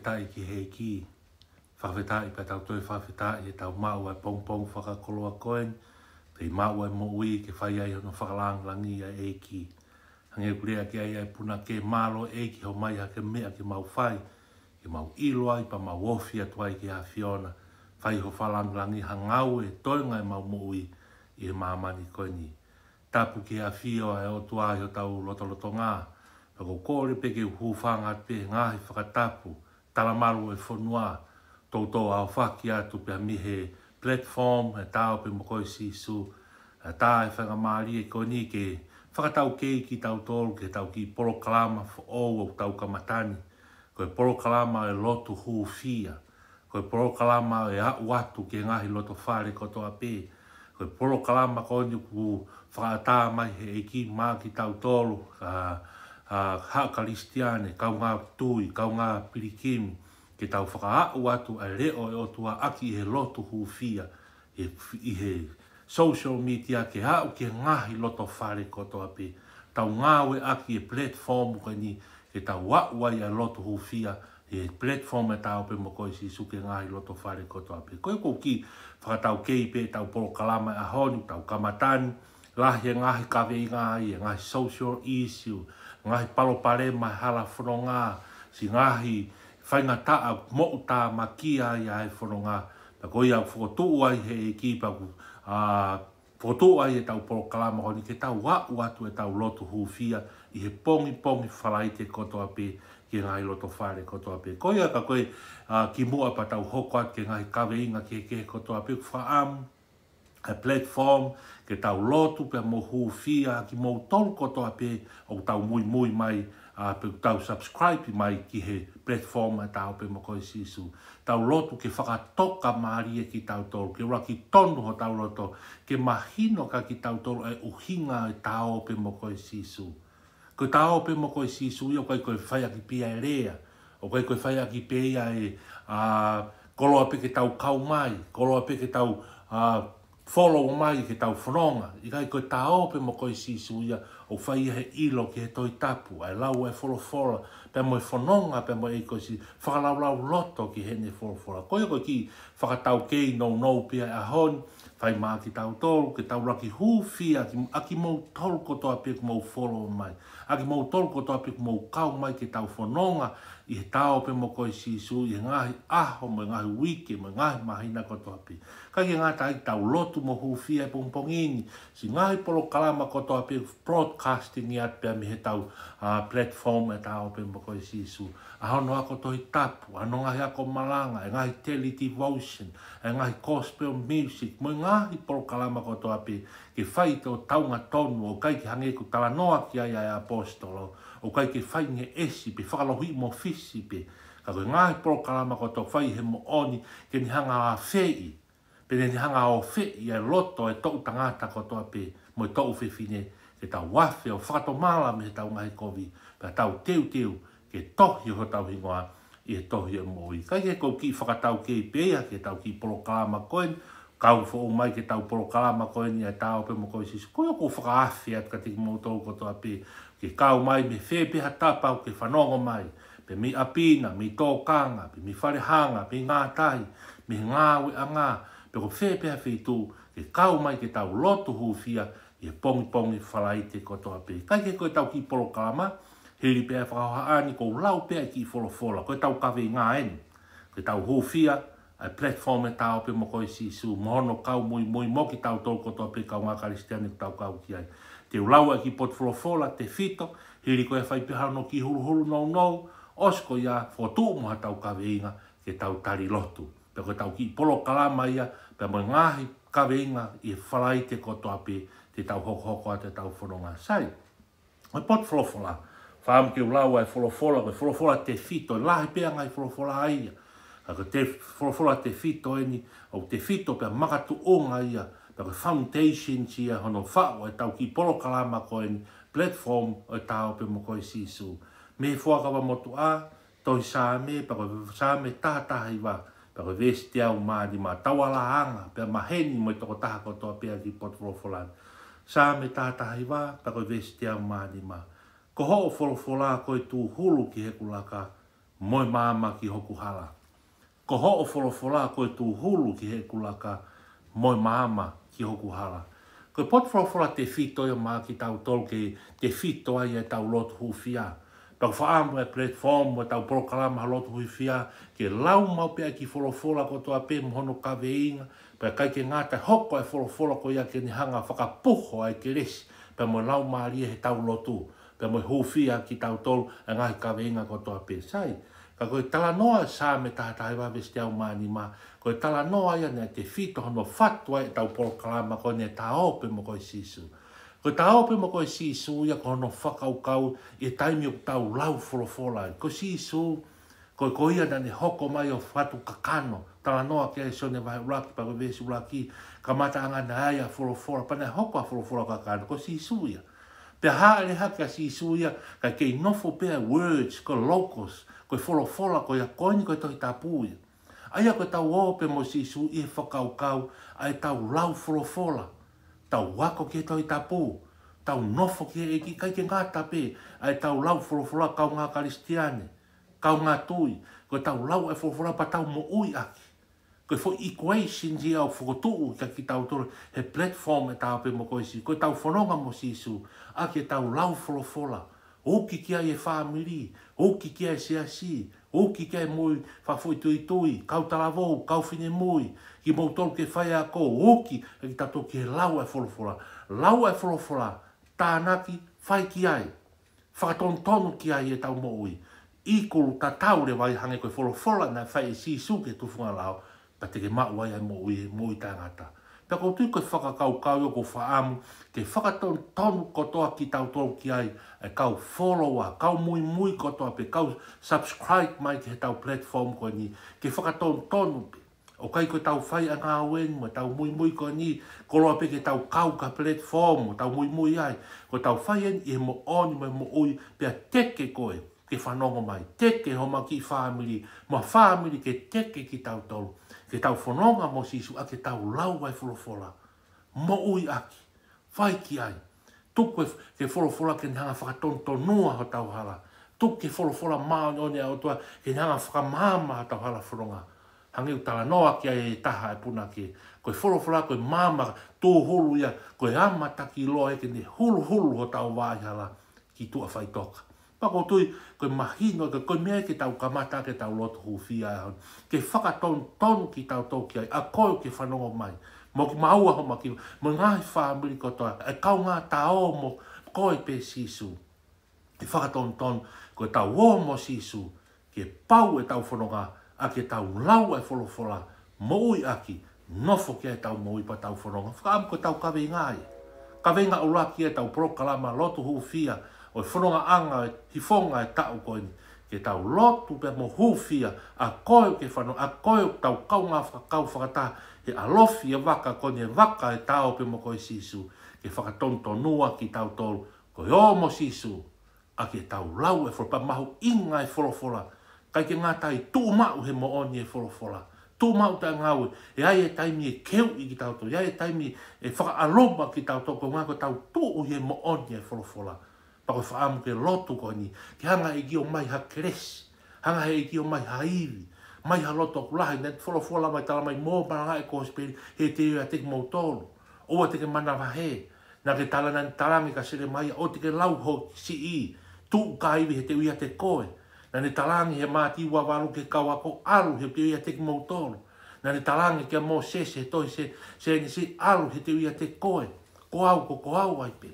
whawhetai ki hei ki. Whawhetai pa tau toi whawhetai e tau mau e pong pong whakakoloa koen. Pei mau e mo ui ke whai ai hono whakalang langi a e ki. Hange kurea ki ai ai puna ke malo e ki ho mai ha ke mea ki mau whai. Ke mau ilo ai pa mau ofi atuai ki a Fiona. Whai ho whalang langi hangau e toinga e mau mo ui i he mamani koe ni. Tapu ki a Fio e o tuai o tau loto ngā. Pako kore pe ke hufanga pe ngahi whakatapu. Talamaru e whanua. Toto au whaki atu pe mihe platform e tau pe mokoi sisu. E tā e whangamari e koni ke whakatau kei ki tau tolu ke tau ki porokalama o tau kamatani. Koe porokalama e lotu hufia. Koe porokalama e au atu ke ngahi loto whare kotoa pe. Koe porokalama koni ku whakatā mai he eki mā ki tau tolu. Haka listiane, kau ngā tui, kau ngā pirikimi, ke tau whakaau atu a reo e o tua aki he loto hufia, i he social media ke hau ke ngahi loto whare kotoa pe. Tau ngāwe aki e platform koe ni, ke tau wauai a loto hufia, he platform e tau pe mokoi si suke ngahi loto whare kotoa pe. Koe kou ki whakatau kei pe, tau porokalama a honi, tau kamatani, lahi e ngahi kawe i ngahi, e ngahi social issue, ngahi palopare mai hala whanonga, si ngahi whaingataa mo ta makia i ai whanonga. Pa koi au whakotuu ai he ekipa ku, whakotuu ai e tau porokalama honi, ke tau wau atu e tau loto hufia, i he pongi whalaite kotoa pe, ki ngahi loto whare kotoa pe. Koi aka koe ki mua pa tau hoko atu ke ngahi kawe inga ke kotoa pe, whaamu, a platform ke tau lotu pe mo hufia ki mo tolu kotoa pe o tau mui mai pe tau subscribe mai ki he platform a tau pe mo koi sisu. Tau lotu ke whakatoka maari e ki tau tolu, ke ura ki tonu ho tau loto, ke mahino ka ki tau tolu e uhinga e tau pe mo koi sisu. Ko tau pe mo koi sisu i o kai koe whai aki pia e rea, o kai koe whai aki pia e koloa pe ke tau kau mai, koloa pe ke tau follow mai ke tau whanonga. I kai koe tau pe mo koe sisu ia o whai he ilo ki he toi tapu. Ai lau e wholofola. Pe mo e whanonga pe mo e koe si whakalau loto ki he ne wholofola. Koe koe ki whakatau kei no pia a hon. Whai maa ki tau tolu, ke tau raki hufia. Aki mou tolu kotoa pe ku mou follow mai. Aki mou tolu kotoa pe ku mou kau mai ki tau whanonga. I he tau pe mo koe sisu. I he ngahi aho mo ngahi wiki mo ngahi mahina kotoa pe. Kai ngā tai tau lotu mo hufia e pongpongini. Si ngahi polo kalama kotoa pe broadcasting i at pe mi he tau platform e tau pe mo koe sisu. Ahono ako toi tapu, ano ngahi ako malanga, e ngahi tele devotion, e ngahi gospel music, mo ngahi polo kalama kotoa pe ke whai te o taunga tonu o kai ki hange ku tala noa ki ai ai apostolo, o kai ke whai nge esi pe whakalohi mo fisi pe. Ka koe ngahi polo kalama kotoa whai he mo oni ke ni hanga a whei. Pene ni hanga o whei e loto e tau tangata kotoa pe mo e tau whewhine ke tau wafe o whakatomala me he tau ngahi kovi pe tau teu ke tohi ho tau hingoa i he tohi e moi. Kai ke kou ki whakatau ke pea ke tau ki polokalama koen, kau fo mai ke tau polokalama koen i a tau pe mo koe sisu. Koe kou whakaafi at ka tiki mo tau kotoa pe ke kau mai me whee peha tapau ke whanongo mai. Pe mi apina, mi tōkanga, pe mi wharehanga, pe ngātai, mi ngāwe a ngā. Pe ko whee peha whetu ke kau mai ke tau lotu hufia i he pongi whalaite kotoa pe. Kai ke koe tau ki polokalama, heri pea whakahaani ko lau pea ki wholofola. Koe tau kawe ngā eni. Koe tau hufia, a platform e tau pe mo koe sisu. Mohono kau mui mo ki tau tolu kotoa pe kau ngā karistiani ki tau kau ki ai. Te ulau e ki pot wholofola, te whito, heri koe whai peha no ki huru nou. Osko ia, whotu moha tau kawe inga ke tau tari lotu. Pe koe tau ki polokalama ia, pe mo ngahi kawe inga i whalaite kotoa pe te tau hoko a te tau whanonga. Sai, o pot wholofola. Whaam ke ulau ai wholofola, koe wholofola te whito, lahi pea ngai wholofola aia. Ko te wholofola te whito eni, o te whito pea makatu onga ia, pe koe foundation ia, hono whao e tau ki polokalama koe ni platform o tau pe mo koe sisu. Me whuakawa motu a, toi sāme, pe koe sāme tātahi wa, pe koe vesti au maari ma tawala anga, pe maheni mo i toko taha kotoa pea ki pot wholofola. Sāme tātahi wa, pe koe vesti au maari ma. Ko ho wholofola koe tū hulu ki he kulaka, moi mama ki hoku hala. Ko ho o wholofola koe tū hulu ki he kulaka moi mama ki hoku hala. Koe pot wholofola te whito ia maa ki tau tolu ke te whito ai e tau lotu huwhia. Tau whaamu e platform o tau prokalama lotu huwhia ke lau mau pia ki wholofola ko toa pe mhono kawe inga pe kai ke ngata hoko e wholofola ko ia ke ni hanga whakapuho ai ke resi pe mo lau maaria he tau lotu pe mo huwhia ki tau tolu e ngahi kawe inga ko toa pe sai. Ka koe tala noa sa me tātai wa vesti au mani ma. Koe tala noa ia ne te whito hono whatua e tau prokalama ko ne tā ope mo koe sisu. Koe tā ope mo koe sisu ia ko hono whakaukau i taimi o tau lau wholofola. Koe sisu, koe ia na ne hoko mai o whatu kakano. Tala noa kia e sone vai uraki pa koe vesi uraki. Ka mata anga na aia wholofola pa ne hoko a wholofola kakano. Koe sisu ia. Pe haere hake a sisu ia ka kei nofo pea words ko locals. Koe wholofola koe a koini koe tohi tāpūia. Aia koe tau ope mo sisu i e whakaukau ai tau lau wholofola. Tau wako ki e tohi tāpū. Tau nofo ki e ki kai ke ngāta pe ai tau lau wholofola kau ngā karistiane. Kau ngā tui. Koe tau lau e wholofola pa tau mo ui aki. Koe fo equation ji au whakotuu ka ki tau toro he platform e tau pe mo koe si. Koe tau whanonga mo sisu. Aki e tau lau wholofola. Oki kia e whaamiri, oki kia e seasi, oki kia e mui whawhoi tui tui, kau talavou, kau whine mui, ki mou tolu ke whai a ko, oki e ki tato ki e lau e wholofola. Lau e wholofola, tānaki, whai ki ai, whakatontonu ki ai e tau moui. Ikulu ta taure vai hange koe wholofola na whai e sisu ke tufunga lau, pa te ke mau ai e moui tāngata. Pea ko tui koe whakakaukau o ko whaamu, ke whakatonu kotoa ki tau tolu ki ai, e kau follower, kau mui kotoa pe, kau subscribe mai ki he tau platform ko ni, ke whakatonu pe. O kai koe tau whai a ngā wen, mo tau mui ko ni, koloa pe ke tau kau ka platform, mo tau mui ai, ko tau whai en i he mo oni mo ui, pea teke koe, ke whanongo mai, teke homa ki family, mo family ke teke ki tau tolu. Ke tau whanonga mo sisu a ke tau lau ai wholofola. Mo ui aki. Whai ki ai. Tuku ke wholofola ke nhanga whakatontonua ho tau hala. Tuku ke wholofola maa one au toa ke nhanga whakamama ho tau hala whanonga. Hangi utala noa ki ai e taha e puna ke. Koe wholofola koe mama tō hulu ia. Koe amataki loa e ke ne hulu ho tau wai hala ki tua whai toka. Pako tui, koe mahino, koe mea ke tau kamata ke tau lotu huwhia e hon. Ke whakatonu ki tau tōki ai, a koe ke whanongo mai. Mo ki maua homa ki, mo ngai whaamiri kotoa, e kau ngā tāo mo koe pe sisu. Ke whakatonu, koe tau o mo sisu, ke pau e tau whanonga, a ke tau lau e wholofola, mo ui aki, nofo ke e tau mo ui pa tau whanonga. Whakaamu koe tau kawe ngai. Kawe ngā uraki e tau prokalama lotu huwhia, o whanonga anga e hifonga e tau koini. Ke tau lotu pe mo huwhia a koe ke whanonga, a koe tau kau ngā whakakau whakata he alofi e waka koini e waka e tau pe mo koe sisu. Ke whakatontonua ki tau tolu, koe o mo sisu. A ke tau lau e wholopa mahu inga e wholofola. Kai ke ngātai tū mau he mo oni e wholofola. Tū mau ta ngāwe, e ai e taimi e keu i ki tau tolu, e ai e taimi e whakaaloma ki tau tolu, ko ngā ko tau tū he mo oni e wholofola. Pako whaamu ke lotu ko ni, ke hanga e ki o mai ha keresi, hanga e ki o mai ha iwi, mai ha loto kulahi, net wholofola mai tala mai mō maranga e kōsperi, he te iwi a teke mō tolu, oa teke mana wahe, na ke tala nani talangi ka sere mai, o teke lau ho si i, tū ka iwi he te iwi a te koe, na ne talangi he māti ua waru ke kawako alu he te iwi a teke mō tolu, na ne talangi ke mō sese he toi se ni si alu he te iwi a te koe, ko au ai pe.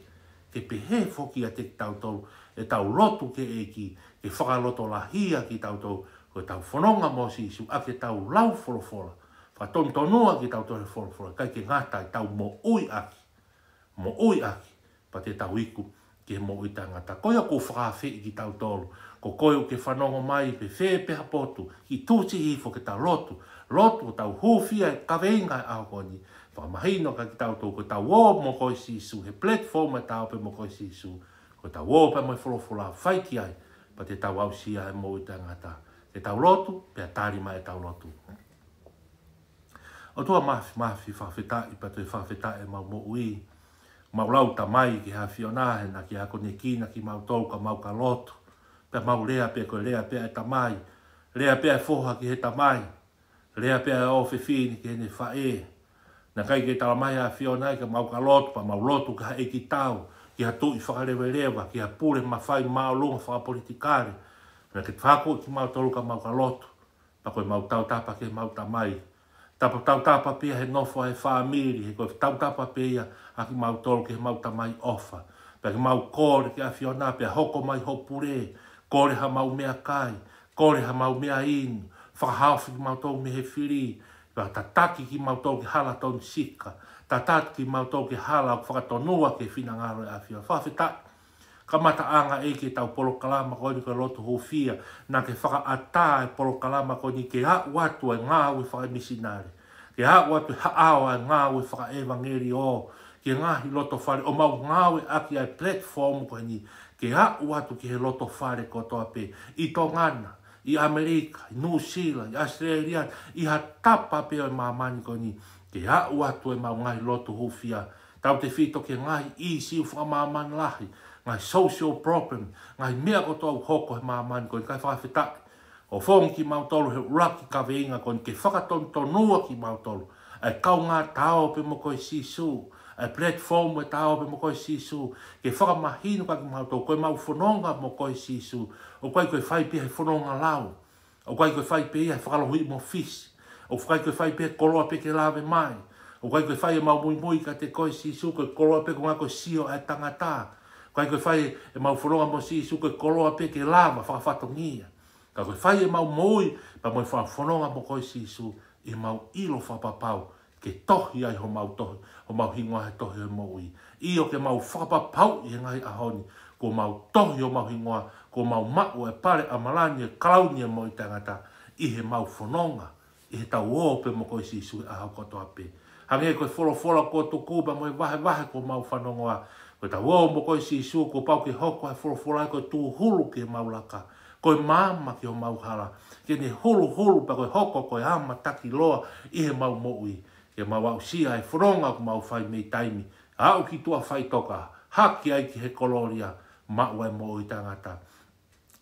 Ke pehe foki a te tau tolu, e tau lotu ke eki, ke whakaloto la hia ki tau tolu, ko tau whanonga mo sisu, a ke tau lau wholofola, whatontonua ki tau tolu wholofola, kai ke ngata e tau mo ui aki, pa te tau iku, ke mo ui tangata. Koia ko whakawhi ki tau tolu, ko koio ke whanonga mai, pe whee peha potu, ki tūti hifo ke tau lotu, tau hūwhia e kaweinga e au koni, mahino ka ki tau tō, ko tau o mo koe sisu, he platform e tau pe mo koe sisu, ko tau o pe mo wholofola, whai ki ai, pa te tau au sia e mo i tangata. Te tau lotu, pe a tārima e tau lotu. O tua mafi whawhetai, pa te whawhetai e mau mo ui, mau lau ta mai ki ha whionahe, na ki hako ne kina ki mau tōka, mau ka lotu, pe mau lea pe koe lea pe e ta mai, lea pea foha ki he tamai, lea pea o fefini ki hene whae. Na kai ke tala mai a whionai ka mau ka lotu, pa mau lotu ka e ki tau, ki ha tui whakarewerewa, ki ha pure mawhai maolunga whakapolitikare. Na ke whako ki mau tolu ka mau ka lotu, pa koe mau tau tapa ke mau tamai. Tapa tau tapa pia he nofo he whaamiri, he koe tau tapa pia a ki mau tolu ke mau tamai ofa. Pa ke mau kore ki a whiona pia hoko mai ho pure, kore ha mau mea kai, kore ha mau mea inu, whakahawhi ki mau tolu me he whiri, pa tataki ki mau tolu ki hala tonu sika, tataki ki mau tolu ki hala o whakatonua ke whinangaro e a whiona. Whawhita, ka mata anga e ke tau polo kalama ko ni ke loto hofia, na ke whakaata e polo kalama ko ni ke ha watu e ngā ui whakamisinare, ke ha watu haawa e ngā ui whakaevangeli o, ke ngahi loto whare, o mau ngā ui aki ai platform ko ni, ke ha watu ki he loto whare ko toa pe, i Tongana, i Amerika, i New Zealand, i Australia, i ha tapa pe o mamani ko ni, ke ha watu e mau ngahi loto hofia, tau te whito ke ngahi i siu whakamamani lahi, ngai social problem, ngai mea ko tau hoko he mamani ko ni kai whawhetaki. O whong ki mautolu he uraki ka veinga ko ni ke whakatontonua ki mautolu. Ai kau ngā tao pe mo koe sisu, ai platform e tao pe mo koe sisu, ke whakamahinu ka ki mautolu, koe mau whanonga mo koe sisu, o koe koe whai pia he whanonga lau, o koe koe whai pia he whakalohui mo fisi, o koe koe whai pia koloa pe ke lawe mai, o koe koe whai e mau mui ka te koe sisu, koe koloa pe ko ngā koe sio e tangata, kai koe whai e mau whanonga mo sisu, koe koloa pe ke lava whakawhatongia. Ka koe whai e mau moi, pa moi whanonga mo koe sisu, e mau ilo whapapau, ke tohi ai ho mau tohi, ho mau hingoa he tohi o moi. I o ke mau whapapau i ngai ahoni, ko mau tohi o mau hingoa, ko mau mau e pare amalani e klauni e mo i tangata, i he mau whanonga, i he tau ope mo koe sisu e ahau kotoa pe. Hange koe wholo ko tukuba mo e wahe ko mau whanonga, ko ta wo mo ko si su ko pau ke hoko e folo ko tu hulu ke maulaka ko mama ke o mauhala ke ne hulu pa ko hoko ko ama taki loa i he mau moi ke mau au sia e fronga ko mau fai me taimi au ki tua fai toka haki ai ki he koloria ma wa mo i tangata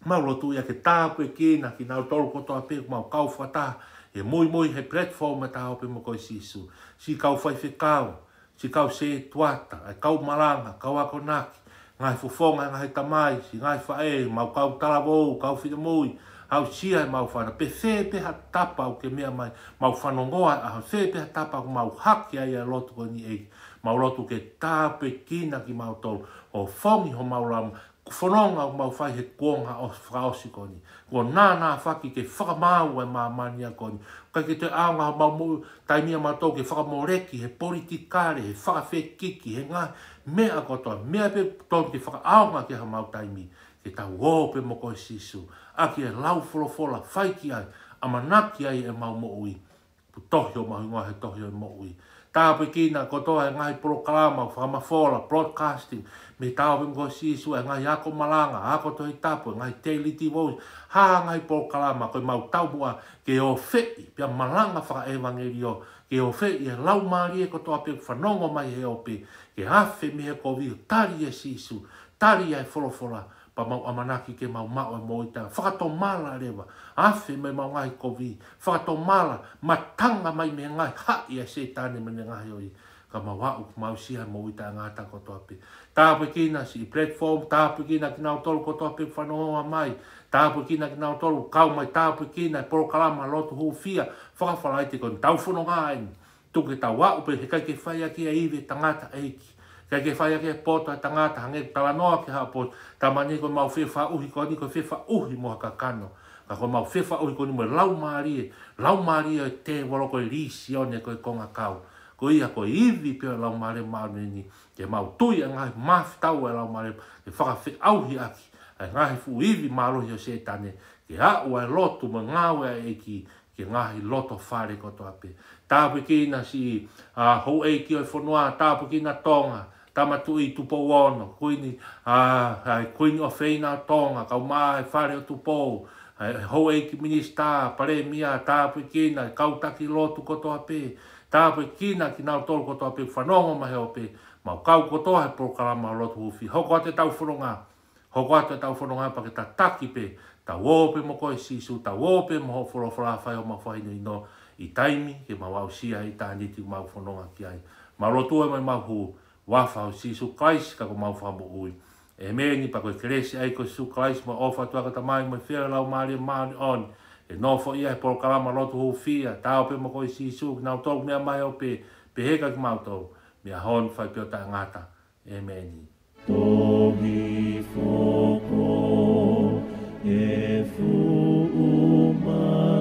mau lo tu ya ke ta pe kina ki na tolu ko to pe mau kau fata e moi he platform ta pe mo ko si su si kau fai fe kau si kau se tuata, ai kau malanga, kau akonaki, ngai fufonga, ngai tamai, si ngai whae, mau kau talavou, kau whitamui, au sia mau whana, pe whepe ha tapa o ke mea mai, mau whanongoa, au whepe ha tapa o mau haki ai a lotu ko ni eiki, mau lotu ke tāpe kina ki mau tolu, o whongi ho mau lam, whanonga o mau whai he kuonga o whaosi ko ni, ko nāna whaki ke whakamau e māmania ko ni, kai ke te aonga mau mu taimia mātou ke whakamoreki, he politikare, he whakawhekiki, he ngā mea kotoa, mea pe tonu ke whakaaonga ke ha mau taimi, ke tau ope mo koe sisu, aki e lau wholofola, whaiki ai, amanaki ai e mau mo ui, tohi o mahi ngā he tohi o mo ui. Tāpe kina kotoa e ngai proklama, whakamafola, broadcasting, me tāpe mo sisu e ngai ako malanga, ako tohi tapu, ngai teliti voice, ha ngai proklama, koe mau tau mua ke o whei, pia malanga whakaevangeli o, ke o whei e lau maari e kotoa pe whanongo mai he ope, ke hawhi me he kovi, tari e sisu, tari e wholofola, pa mau amanaki ke mau mau e moita, whakato mala rewa, awhi me mau ngai kovi, whakato mala, matanga mai me ngai, hai e setane me ngai oi, ka mau wau mau sia moita ngata kotoa pe. Tāpe kina si platform, tāpe kina ki nau tolu kotoa pe whanonga mai, tāpe kina ki nau tolu, kau mai tāpe kina, poro kalama lotu huu fia, whakawhalai te koni, tau whanonga aini, tuke tau wau pe, he kai ke whai aki a iwi tangata eiki. Kai ke whai ake poto e tangata, hange talanoa ke hapot, tamani ko mau whiwha uhi, ko ni ko whiwha uhi moha ka kano. Ka ko mau whiwha uhi ko ni mo lau marie e te waloko e risi one ko e konga kau. Ko ia ko iwi pia lau marie ni, ke mau tui a ngahi mafi tau e lau marie, ke whakawhi auhi aki, e ngahi fu iwi marohi o setane, ke au e lotu mo ngawe e eki, ke ngahi loto whare koto ape. Tāpu kina si hou eiki o e whanua, tāpu kina tonga, tamatui tupo ono, kuini o feina tonga, kau maa e whare o tupo, hou eiki minista, pare mia, tāpu kina, kau taki lotu koto ape, tāpu kina ki nau tolu koto ape, whanongo mahe ope, mau kau koto he proklama lotu hufi, hoko ate tau whanonga pa ke ta taki pe, tau ope mo koe sisu, tau ope mo ho whorofora whai o mawhai no i taimi, ke mawau sia i tāniti mau whanonga ki ai. Ma rotua mai mau hu, wafa o sisu Christ ka ko mau whambo ui. E mea ni pa koe keresi ai ko sisu Christ ma ofa tuaka tamai mai whira lau maari maani on. E no fo ia e poro kalama rotu hu fia, ta ope mo koe sisu, ki nau tau mea mai o pe heka ki mau tau. Mea hon whai pio ta ngata. E mea ni. Tohi foko e fu umai.